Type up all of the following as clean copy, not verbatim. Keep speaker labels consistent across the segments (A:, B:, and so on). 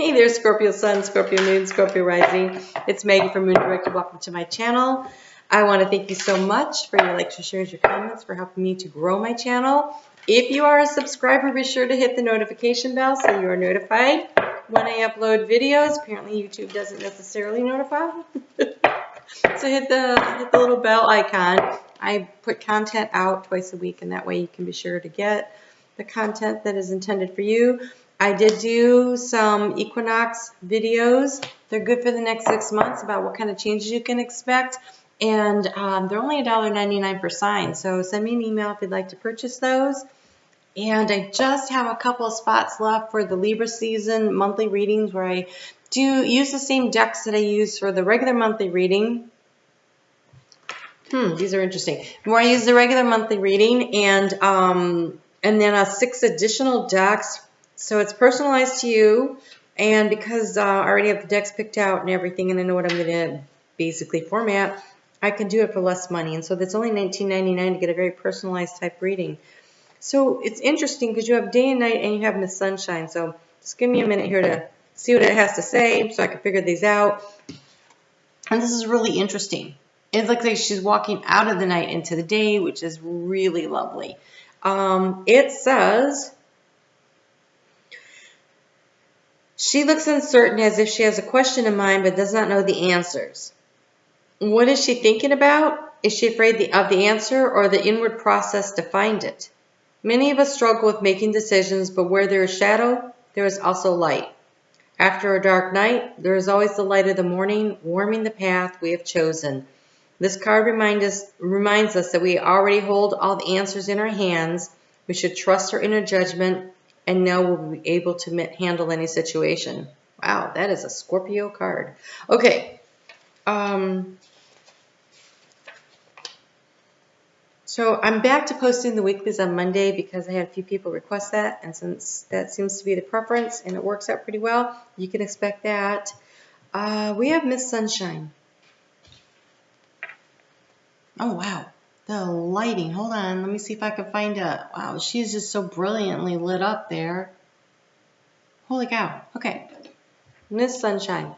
A: Hey there, Scorpio Sun, Scorpio Moon, Scorpio Rising. It's Maggie from Moon Director. Welcome to my channel. I want to thank you so much for your likes, your shares, your comments, for helping me to grow my channel. If you are a subscriber, be sure to hit the notification bell so you are notified when I upload videos. Apparently, YouTube doesn't necessarily notify. So hit the little bell icon. I put content out twice a week, and that way you can be sure to get the content that is intended for you. I did do some Equinox videos. They're good for the next 6 months about what kind of changes you can expect. And they're only $1.99 per sign. So send me an email if you'd like to purchase those. And I just have a couple of spots left for the Libra season monthly readings where I do use the same decks that I use for the regular monthly reading. These are interesting. Where I use the regular monthly reading and then 6 additional decks. So it's personalized to you, and because I already have the decks picked out and everything, and I know what I'm going to basically format, I can do it for less money. And so that's only $19.99 to get a very personalized type reading. So it's interesting because you have day and night and you have Miss Sunshine. So just give me a minute here to see what it has to say so I can figure these out. And this is really interesting. It looks like she's walking out of the night into the day, which is really lovely. It says, she looks uncertain as if she has a question in mind but does not know the answers. What is she thinking about? Is she afraid of the answer or the inward process to find it? Many of us struggle with making decisions, but where there is shadow, there is also light. After a dark night, there is always the light of the morning, warming the path we have chosen. This card reminds us that we already hold all the answers in our hands. We should trust our inner judgment and know we'll be able to handle any situation. Wow, that is a Scorpio card. Okay. So I'm back to posting the weeklies on Monday because I had a few people request that, and since that seems to be the preference and it works out pretty well, you can expect that. We have Miss Sunshine. Oh, wow. The lighting. Hold on. Let me see if I can find a... Wow, she's just so brilliantly lit up there. Holy cow. Okay. Miss Sunshine.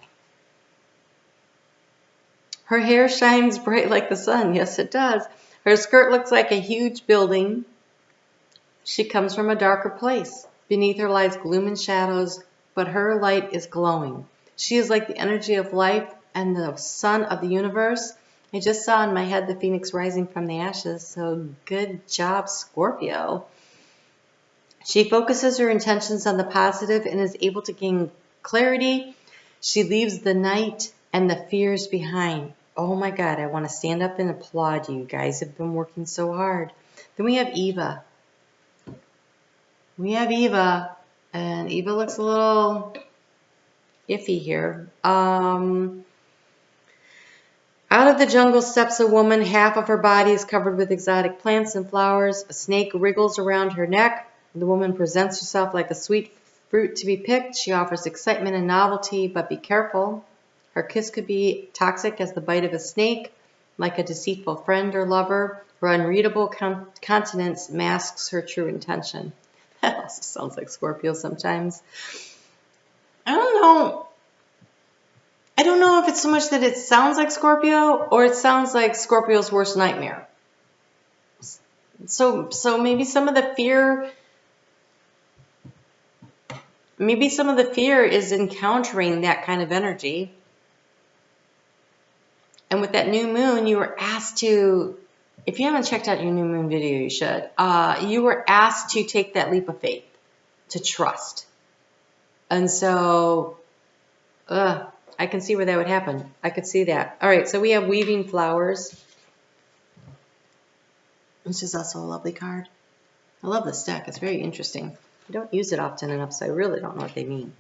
A: Her hair shines bright like the sun. Yes, it does. Her skirt looks like a huge building. She comes from a darker place. Beneath her lies gloom and shadows, but her light is glowing. She is like the energy of life and the sun of the universe. I just saw in my head the phoenix rising from the ashes, so good job, Scorpio. She focuses her intentions on the positive and is able to gain clarity. She leaves the night and the fears behind. Oh my God, I want to stand up and applaud you. You guys have been working so hard. Then we have Eva. And Eva looks a little iffy here. Out of the jungle steps a woman. Half of her body is covered with exotic plants and flowers. A snake wriggles around her neck. The woman presents herself like a sweet fruit to be picked. She offers excitement and novelty, but be careful. Her kiss could be toxic as the bite of a snake, like a deceitful friend or lover. Her unreadable countenance masks her true intention. That also sounds like Scorpio sometimes. I don't know if it's so much that it sounds like Scorpio or it sounds like Scorpio's worst nightmare. So maybe some of the fear is encountering that kind of energy. And with that new moon, you were asked to, if you haven't checked out your new moon video, you should. You were asked to take that leap of faith, to trust. And so, I can see where that would happen. I could see that. All right, so we have weaving flowers. This is also a lovely card. I love this deck. It's very interesting. I don't use it often enough, so I really don't know what they mean.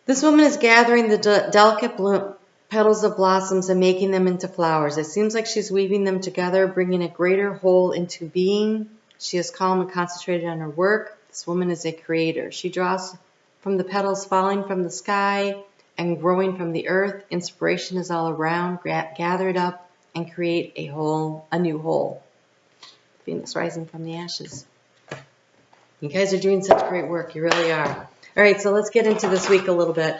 A: This woman is gathering the delicate petals of blossoms and making them into flowers. It seems like she's weaving them together, bringing a greater whole into being. She is calm and concentrated on her work. This woman is a creator. She draws from the petals falling from the sky and growing from the earth. Inspiration is all around, gathered up and create a new whole. Phoenix rising from the ashes. You guys are doing such great work. You really are. All right, so let's get into this week a little bit.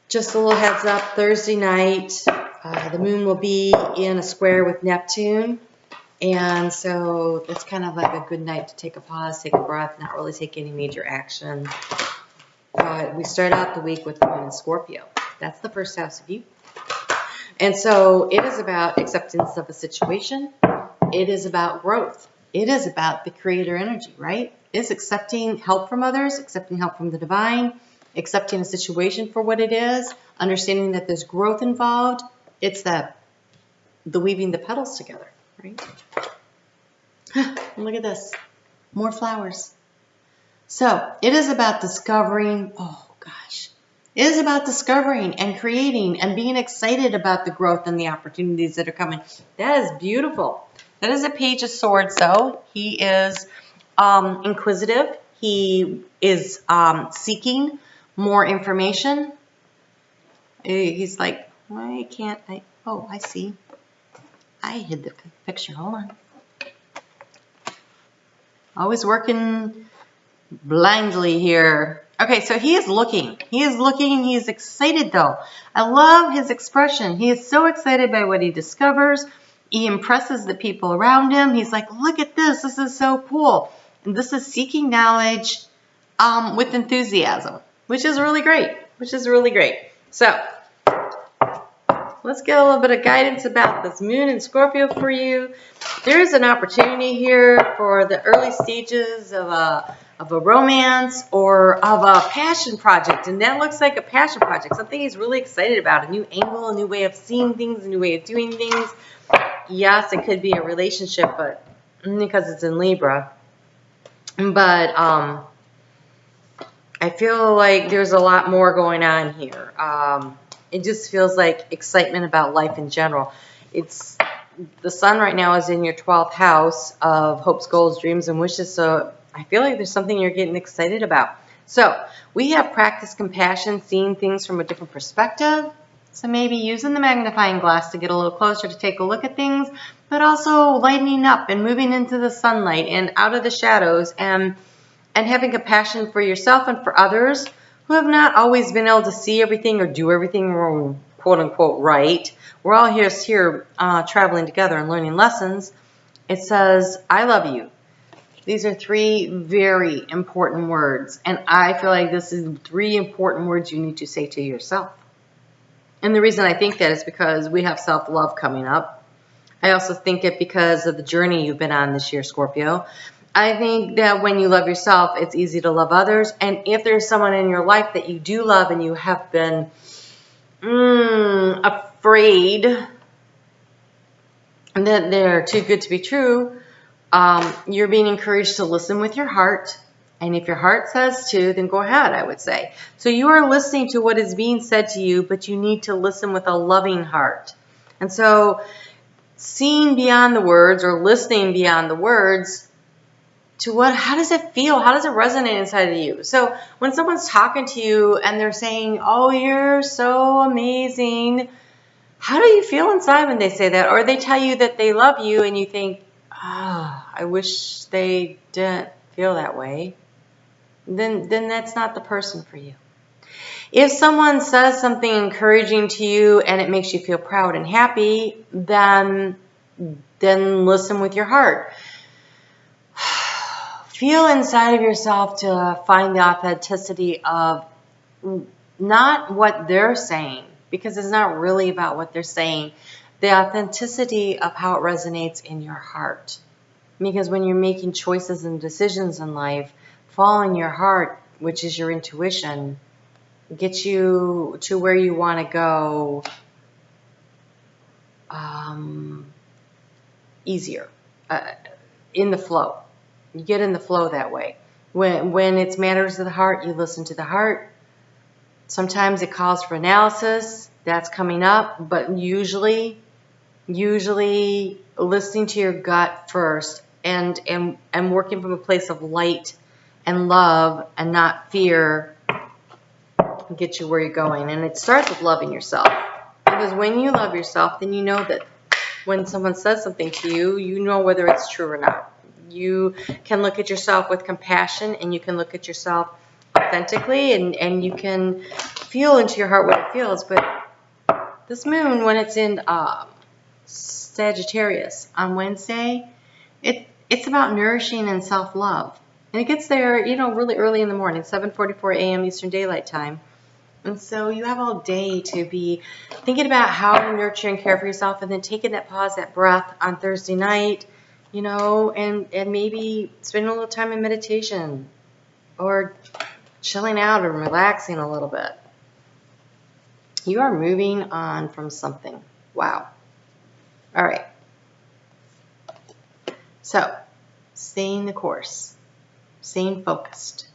A: Just a little heads up, Thursday night, the moon will be in a square with Neptune. And so it's kind of like a good night to take a pause, take a breath, not really take any major action. But we start out the week with the moon in Scorpio. That's the first house of you. And so it is about acceptance of a situation. It is about growth. It is about the creator energy, right? It's accepting help from others, accepting help from the divine, accepting a situation for what it is, understanding that there's growth involved. It's the weaving the petals together, right? Look at this. More flowers. So it is about discovering, oh gosh, it is about discovering and creating and being excited about the growth and the opportunities that are coming. That is beautiful. That is a Page of Swords, though. He is inquisitive. He is seeking more information. He's like, why can't I? Oh, I see. I hid the picture. Hold on. Always working blindly here. Okay, so he is looking. He is looking. He is excited, though. I love his expression. He is so excited by what he discovers. He impresses the people around him. He's like, look at this. This is so cool. And this is seeking knowledge with enthusiasm, which is really great. So let's get a little bit of guidance about this moon in Scorpio for you. There is an opportunity here for the early stages of a romance or of a passion project. And that looks like a passion project, something he's really excited about, a new angle, a new way of seeing things, a new way of doing things. Yes, it could be a relationship, but because it's in Libra. But I feel like there's a lot more going on here. It just feels like excitement about life in general. It's the sun right now is in your 12th house of hopes, goals, dreams, and wishes. So I feel like there's something you're getting excited about. So we have practiced compassion, seeing things from a different perspective. So maybe using the magnifying glass to get a little closer to take a look at things, but also lightening up and moving into the sunlight and out of the shadows and having compassion for yourself and for others who have not always been able to see everything or do everything quote unquote right. We're all here traveling together and learning lessons. It says, I love you. These are 3 very important words, and I feel like this is 3 important words you need to say to yourself. And the reason I think that is because we have self-love coming up. I also think it because of the journey you've been on this year, Scorpio. I think that when you love yourself, it's easy to love others. And if there's someone in your life that you do love and you have been afraid that they're too good to be true, you're being encouraged to listen with your heart. And if your heart says to, then go ahead, I would say. So you are listening to what is being said to you, but you need to listen with a loving heart. And so seeing beyond the words or listening beyond the words to how does it feel? How does it resonate inside of you? So when someone's talking to you and they're saying, oh, you're so amazing, how do you feel inside when they say that? Or they tell you that they love you and you think, I wish they didn't feel that way. Then that's not the person for you. If someone says something encouraging to you and it makes you feel proud and happy, then listen with your heart. Feel inside of yourself to find the authenticity of not what they're saying, because it's not really about what they're saying. The authenticity of how it resonates in your heart. Because when you're making choices and decisions in life, following your heart, which is your intuition, gets you to where you want to go easier, in the flow. You get in the flow that way. When it's matters of the heart, you listen to the heart. Sometimes it calls for analysis. That's coming up, but usually listening to your gut first and working from a place of light and love and not fear get you where you're going. And it starts with loving yourself. Because when you love yourself, then you know that when someone says something to you, you know whether it's true or not. You can look at yourself with compassion, and you can look at yourself authentically, and you can feel into your heart what it feels. But this moon, when it's in Sagittarius on Wednesday, it's about nourishing and self-love. And it gets there, you know, really early in the morning, 7:44 a.m. Eastern Daylight Time. And so you have all day to be thinking about how to nurture and care for yourself, and then taking that pause, that breath on Thursday night, you know, and maybe spending a little time in meditation or chilling out and relaxing a little bit. You are moving on from something. Wow. All right. So, staying the course, staying focused.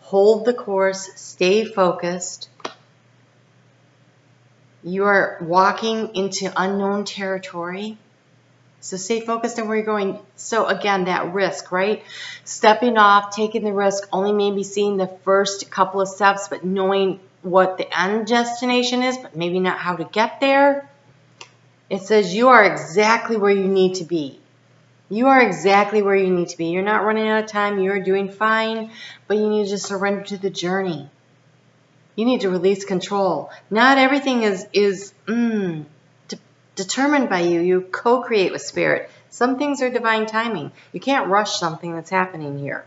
A: Hold the course, stay focused. You are walking into unknown territory. So stay focused on where you're going. So again, that risk, right? Stepping off, taking the risk, only maybe seeing the first couple of steps, but knowing what the end destination is, but maybe not how to get there. It says you are exactly where you need to be. You are exactly where you need to be. You're not running out of time. You're doing fine, but you need to surrender to the journey. You need to release control. Not everything is determined by you. You co-create with spirit. Some things are divine timing. You can't rush something that's happening here.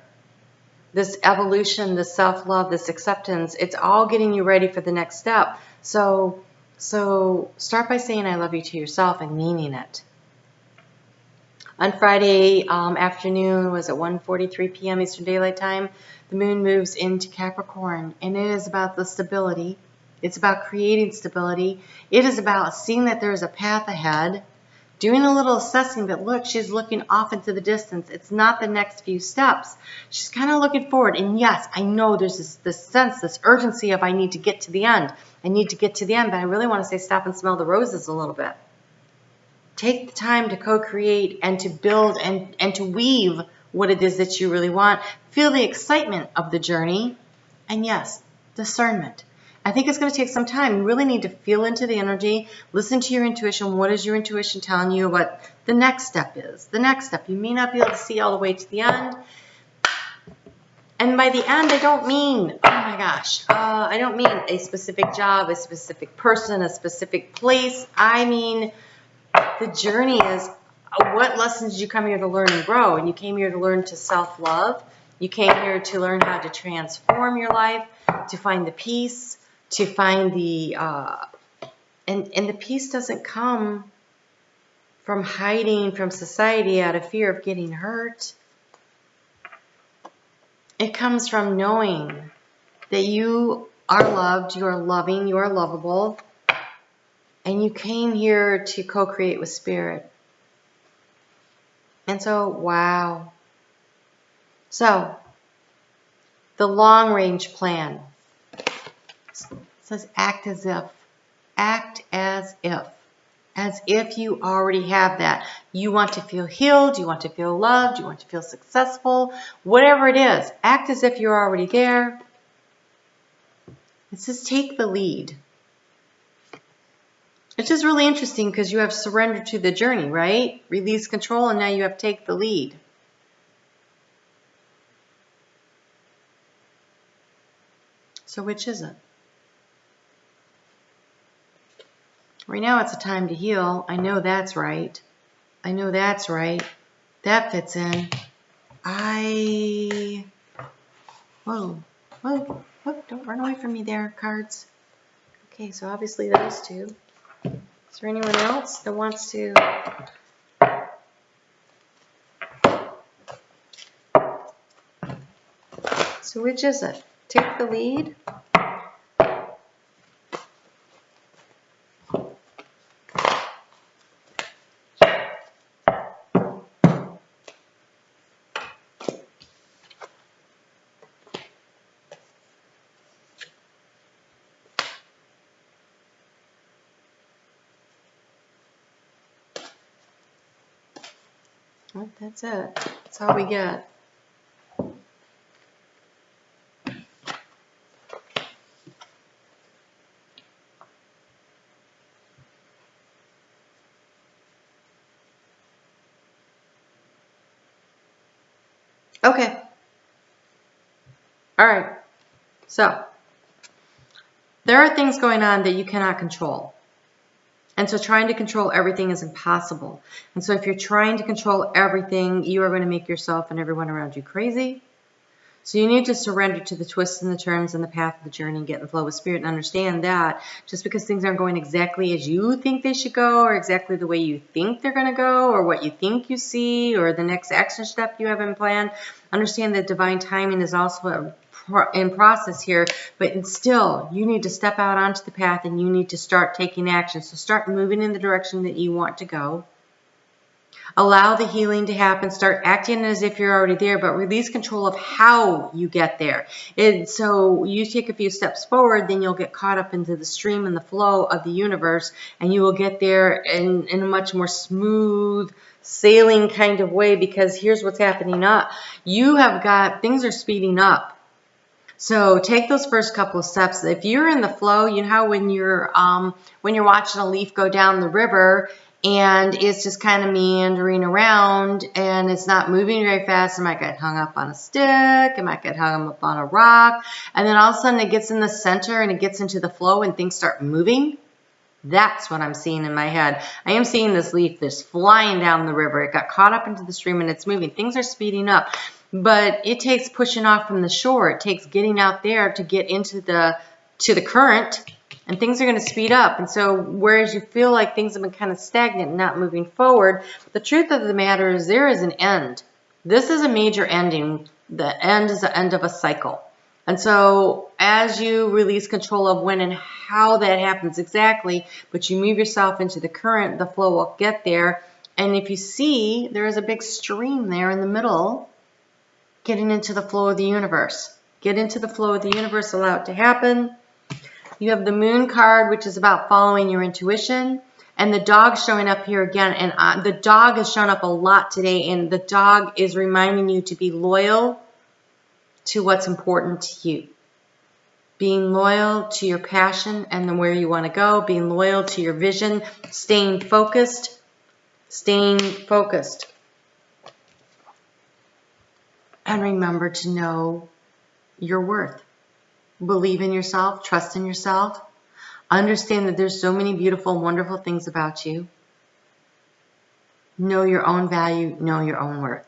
A: This evolution, this self-love, this acceptance, it's all getting you ready for the next step. So start by saying I love you to yourself and meaning it. On Friday afternoon, was at 1:43 p.m. Eastern Daylight Time, the moon moves into Capricorn, and it is about the stability. It's about creating stability. It is about seeing that there's a path ahead, doing a little assessing, but look, she's looking off into the distance. It's not the next few steps. She's kind of looking forward. And yes, I know there's this sense, this urgency of I need to get to the end. I need to get to the end, but I really want to say stop and smell the roses a little bit. Take the time to co-create and to build and to weave what it is that you really want. Feel the excitement of the journey. And yes, discernment. I think it's going to take some time. You really need to feel into the energy, listen to your intuition. What is your intuition telling you what the next step is? The next step. You may not be able to see all the way to the end. And by the end, I don't mean, oh my gosh, I don't mean a specific job, a specific person, a specific place. I mean, the journey is what lessons did you come here to learn and grow? And you came here to learn to self-love. You came here to learn how to transform your life, to find the peace, to find the, and the peace doesn't come from hiding from society out of fear of getting hurt. It comes from knowing that you are loved, you are loving, you are lovable, and you came here to co-create with spirit. And so, wow. So, the long-range plan says act as if. Act as if you already have that. You want to feel healed, you want to feel loved, you want to feel successful, whatever it is. Act as if you're already there. It says take the lead. It's just really interesting because you have surrender to the journey, right? Release control, and now you have take the lead. So which is it? Right now it's a time to heal. I know that's right. I know that's right. That fits in. Whoa, don't run away from me there, cards. Okay, so obviously those two. Is there anyone else that wants to? So which is it? Take the lead? Well, that's it. That's all we get. Okay. All right. So there are things going on that you cannot control. And so trying to control everything is impossible. And so if you're trying to control everything, you are going to make yourself and everyone around you crazy. So you need to surrender to the twists and the turns and the path of the journey and get in the flow with spirit and understand that just because things aren't going exactly as you think they should go or exactly the way you think they're going to go or what you think you see or the next action step you have in plan, understand that divine timing is also in process here, but still you need to step out onto the path and you need to start taking action. So start moving in the direction that you want to go. Allow the healing to happen. Start acting as if you're already there, but release control of how you get there. And so you take a few steps forward, then you'll get caught up into the stream and the flow of the universe, and you will get there in a much more smooth sailing kind of way, because here's what's happening up. You have got, things are speeding up. So take those first couple of steps. If you're in the flow, you know how when you're watching a leaf go down the river and it's just kind of meandering around and it's not moving very fast, it might get hung up on a stick, it might get hung up on a rock, and then all of a sudden it gets in the center and it gets into the flow and things start moving. That's what I'm seeing in my head. I am seeing this leaf that's flying down the river. It got caught up into the stream and it's moving. Things are speeding up. But it takes pushing off from the shore. It takes getting out there to get into the current, and things are going to speed up. And so whereas you feel like things have been kind of stagnant and not moving forward, the truth of the matter is there is an end. This is a major ending. The end is the end of a cycle. And so as you release control of when and how that happens exactly, but you move yourself into the current, the flow will get there. And if you see, there is a big stream there in the middle, getting into the flow of the universe. Get into the flow of the universe, allow it to happen. You have the moon card, which is about following your intuition. And the dog showing up here again. And the dog has shown up a lot today. And the dog is reminding you to be loyal to what's important to you. Being loyal to your passion and where you want to go. Being loyal to your vision. Staying focused. Staying focused. And remember to know your worth. Believe in yourself. Trust in yourself. Understand that there's so many beautiful, wonderful things about you. Know your own value. Know your own worth.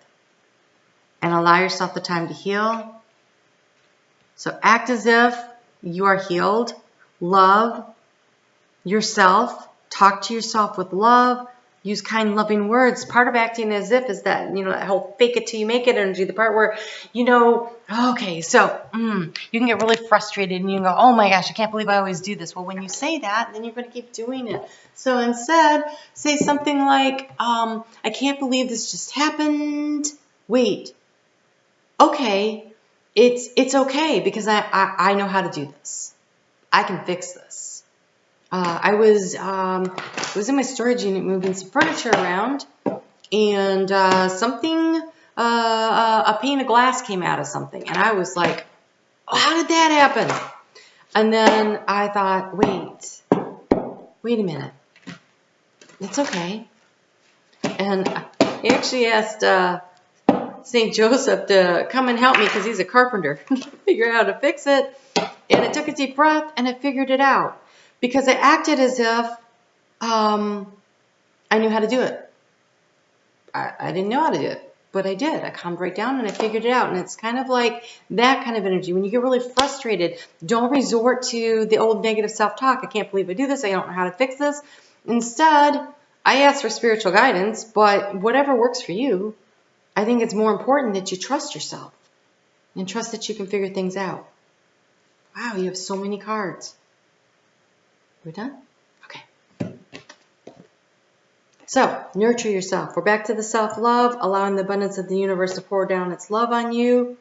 A: And allow yourself the time to heal. So act as if you are healed. Love yourself. Talk to yourself with love. Use kind, loving words. Part of acting as if is that, that whole fake it till you make it energy. The part where, okay, so you can get really frustrated and you can go, oh my gosh, I can't believe I always do this. Well, when you say that, then you're going to keep doing it. So instead, say something like, I can't believe this just happened. Wait, okay, it's okay because I know how to do this. I can fix this. I was in my storage unit moving some furniture around, and a pane of glass came out of something, and I was like, oh, how did that happen? And then I thought, wait a minute, it's okay. And I actually asked St. Joseph to come and help me because he's a carpenter, figure out how to fix it. And I took a deep breath, and I figured it out. Because I acted as if I knew how to do it. I didn't know how to do it, but I did. I calmed right down and I figured it out. And it's kind of like that kind of energy. When you get really frustrated, don't resort to the old negative self-talk. I can't believe I do this. I don't know how to fix this. Instead, I ask for spiritual guidance, but whatever works for you, I think it's more important that you trust yourself and trust that you can figure things out. Wow, you have so many cards. We're done? Okay. So, nurture yourself. We're back to the self-love, allowing the abundance of the universe to pour down its love on you.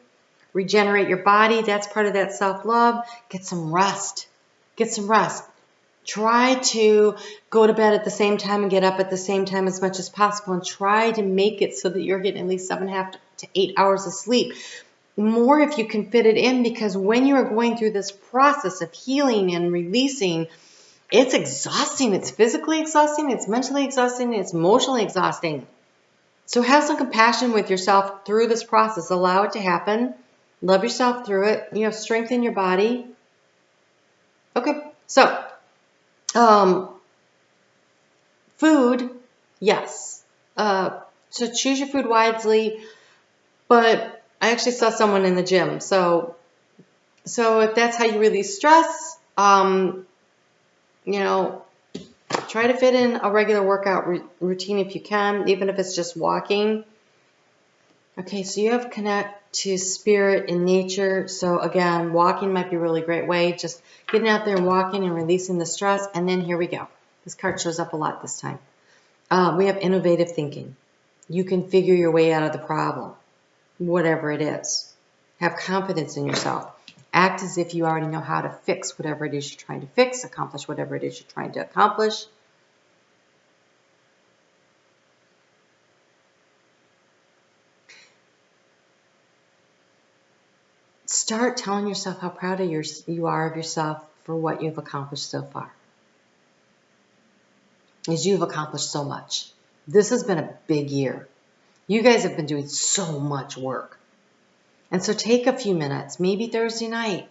A: Regenerate your body. That's part of that self-love. Get some rest. Get some rest. Try to go to bed at the same time and get up at the same time as much as possible. And try to make it so that you're getting at least 7.5 to 8 hours of sleep. More if you can fit it in, because when you are going through this process of healing and releasing, it's exhausting. It's physically exhausting. It's mentally exhausting. It's emotionally exhausting. So have some compassion with yourself through this process. Allow it to happen. Love yourself through it. You know, strengthen your body. Okay, so food, yes. So choose your food wisely. But I actually saw someone in the gym. So if that's how you release stress, you know, try to fit in a regular workout routine if you can, even if it's just walking. Okay, so you have connect to spirit and nature. So again, walking might be a really great way. Just getting out there and walking and releasing the stress. And then here we go. This card shows up a lot this time. We have innovative thinking. You can figure your way out of the problem, whatever it is. Have confidence in yourself. Act as if you already know how to fix whatever it is you're trying to fix, accomplish whatever it is you're trying to accomplish. Start telling yourself how proud of you are of yourself for what you've accomplished so far. As you've accomplished so much. This has been a big year. You guys have been doing so much work. And so take a few minutes, maybe Thursday night,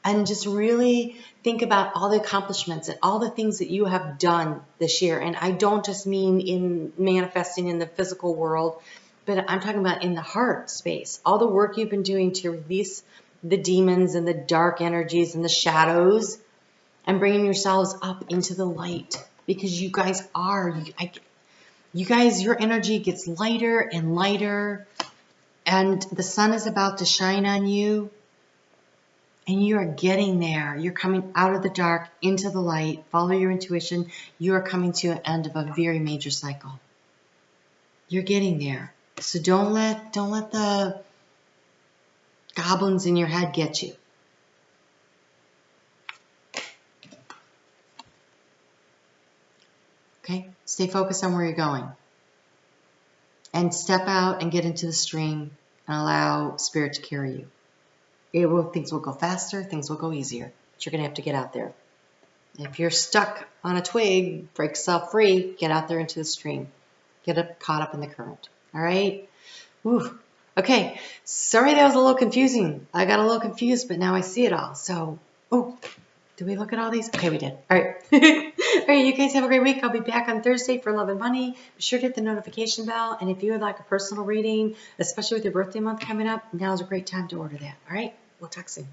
A: and just really think about all the accomplishments and all the things that you have done this year. And I don't just mean in manifesting in the physical world, but I'm talking about in the heart space. All the work you've been doing to release the demons and the dark energies and the shadows and bringing yourselves up into the light. Because you guys are, you guys, your energy gets lighter and lighter. And the sun is about to shine on you. And you are getting there. You're coming out of the dark into the light. Follow your intuition. You are coming to an end of a very major cycle. You're getting there. So don't let the goblins in your head get you. Okay? Stay focused on where you're going. And step out and get into the stream and allow Spirit to carry you. Things will go faster, things will go easier, but you're going to have to get out there. If you're stuck on a twig, break yourself free, get out there into the stream. Get caught up in the current. All right? Whew. Okay, sorry that was a little confusing. I got a little confused, but now I see it all. So, did we look at all these? Okay, we did. All right. All right, you guys have a great week. I'll be back on Thursday for Love and Money. Be sure to hit the notification bell. And if you would like a personal reading, especially with your birthday month coming up, now's a great time to order that. All right? We'll talk soon.